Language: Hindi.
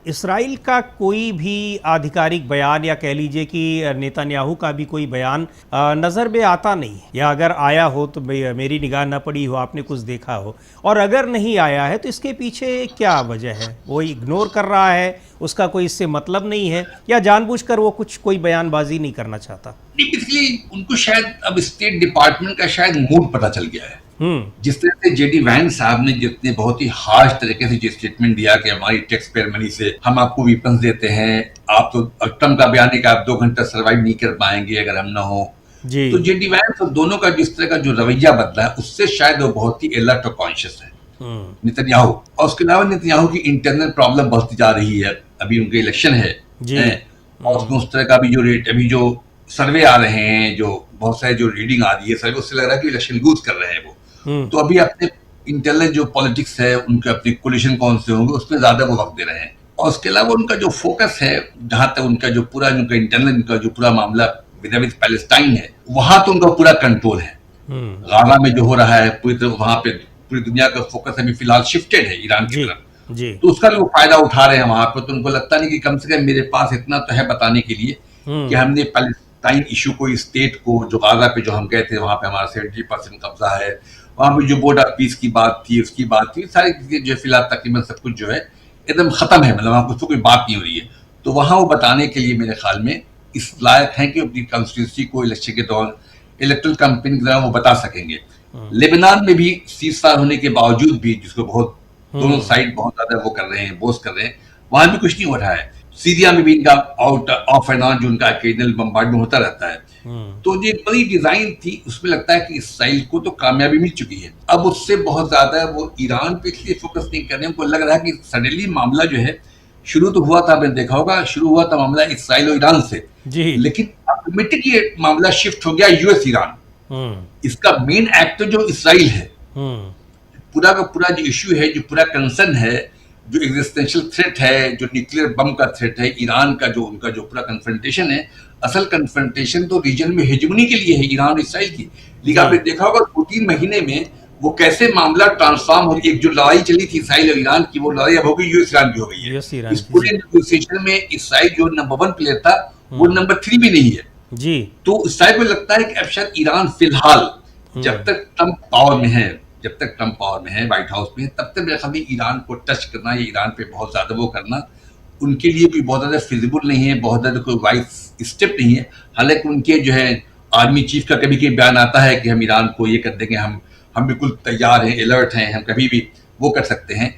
इसराइल का कोई भी आधिकारिक बयान या कह लीजिए कि नेतन्याहू का भी कोई बयान नज़र में आता नहीं है, या अगर आया हो तो मेरी निगाह न पड़ी हो, आपने कुछ देखा हो, और अगर नहीं आया है तो इसके पीछे क्या वजह है? वो इग्नोर कर रहा है, उसका कोई इससे मतलब नहीं है, या जानबूझकर वो कोई बयानबाजी नहीं करना चाहता? बेसिकली उनको शायद अब स्टेट डिपार्टमेंट का शायद मूड पता चल गया है। जिस तरह से जेडी वैंस साहब ने जितने बहुत ही हार्श तरीके से जो स्टेटमेंट दिया कि हमारी टैक्स पेयर मनी से हम आपको वेपन्स देते हैं, आप तो ट्रम्प का बयान है कि आप 2 घंटा सर्वाइव नहीं कर पाएंगे अगर हम ना हो। तो जेडी वैंस और दोनों का जिस तरह का जो रवैया बदला है उससे शायद वो बहुत ही अलर्ट और कॉन्शियस है नेतन्याहू। और उसके अलावा नेतन्याहू की इंटरनल प्रॉब्लम बढ़ती जा रही है। अभी उनके इलेक्शन है और उसमें उस तरह का भी जो रेट अभी जो सर्वे आ रहे हैं, जो बहुत सारे जो रीडिंग आ रही है सर्वे, उससे लग रहा है कि इलेक्शन लूज कर रहे हैं वो। तो अभी अपने इंटरनल जो पॉलिटिक्स है, उनके अपने कोलिशन कौन से होंगे उसमें ज्यादा वो वक्त दे रहे हैं। और उसके अलावा उनका जो फोकस है, जहां तक उनका जो पूरा उनका इंटरनल उनका जो पूरा मामला विद पैलेस्टाइन है, वहां तो उनका पूरा कंट्रोल है। गाजा में जो हो रहा है पूरी तरह वहां पे पूरी दुनिया का फोकस अभी फिलहाल शिफ्टेड है ईरान की तरफ, तो उसका भी वो फायदा उठा रहे हैं वहां पे। तो उनको लगता नहीं कि कम से कम मेरे पास इतना तो है बताने के लिए कि हमने पैलेस्टाइन इशू को, स्टेट को, जो गाजा पे जो हम गए थे वहां पे हमारा 70% कब्जा है, वहां पे जो बोर्ड ऑफ पीस की बात थी, उसकी बात थी, सारी चीजें जो फिलहाल तकरीबन सब कुछ जो है एकदम खत्म है, मतलब वहां कुछ तो कोई बात नहीं हो रही है। तो वहां वो बताने के लिए मेरे ख्याल में इस लायक है कि अपनी कॉन्स्टिट्यूंसी को इलेक्शन के दौरान इलेक्ट्रल कैंपेन के दौरान वो बता सकेंगे। लेबनान में भी सीज़फायर होने के बावजूद भी, जिसको बहुत दोनों साइड बहुत ज्यादा वो कर रहे हैं, बोस कर रहे हैं, वहां भी कुछ नहीं हो रहा है। सीरिया में भी इनका आउट ऑफ एंड ऑन जो उनका अकेजनल बम्बार्डमेंट होता रहता है। तो ये बड़ी डिजाइन थी, उसमें लगता है कि इसराइल को तो कामयाबी मिल चुकी है। अब उससे बहुत ज्यादा वो ईरान पे इसलिए फोकस नहीं कर रहे हैं। उनको लग रहा है कि सडनली मामला जो है, शुरू तो हुआ था, आपने देखा होगा, शुरू हुआ था मामला इसराइल और ईरान से, लेकिन ऑटोमेटिकली मामला शिफ्ट हो गया यूएस ईरान। इसका मेन एक्टर जो इसराइल है, पूरा का पूरा जो इश्यू है, जो पूरा कंसर्न है, जो एग्जिस्टेंशियल थ्रेट है, जो न्यूक्लियर बम का थ्रेट है, ईरान का जो उनका जो पूरा कन्फ्रंटेशन है, असल कन्फ्रंटेशन तो रीजन में हेजेमनी के लिए है ईरान और इसराइल की। लेकिन आपने देखा होगा 2-3 महीने में वो कैसे मामला ट्रांसफॉर्म हो, एक जो लड़ाई चली थी इसराइल और ईरान की, वो लड़ाई अब हो गई यूएस ईरान की हो गई है। इस पूरे नेगोशिएशन में इसराइल जो नंबर 1 प्लेयर था, वो नंबर 3 भी नहीं है। तो इसराइल को लगता है कि अब शायद ईरान फिलहाल जब तक ट्रम्प पावर में है, व्हाइट हाउस में, तब तक मेरे ख्याल में ईरान को टच करना या ईरान पे बहुत ज्यादा वो करना उनके लिए भी बहुत ज्यादा फिजिबल नहीं है, बहुत ज्यादा कोई वाइस स्टेप नहीं है। हालांकि उनके जो है आर्मी चीफ का कभी कभी बयान आता है कि हम ईरान को ये कर देंगे, हम बिल्कुल तैयार हैं, अलर्ट हैं, हम कभी भी वो कर सकते हैं।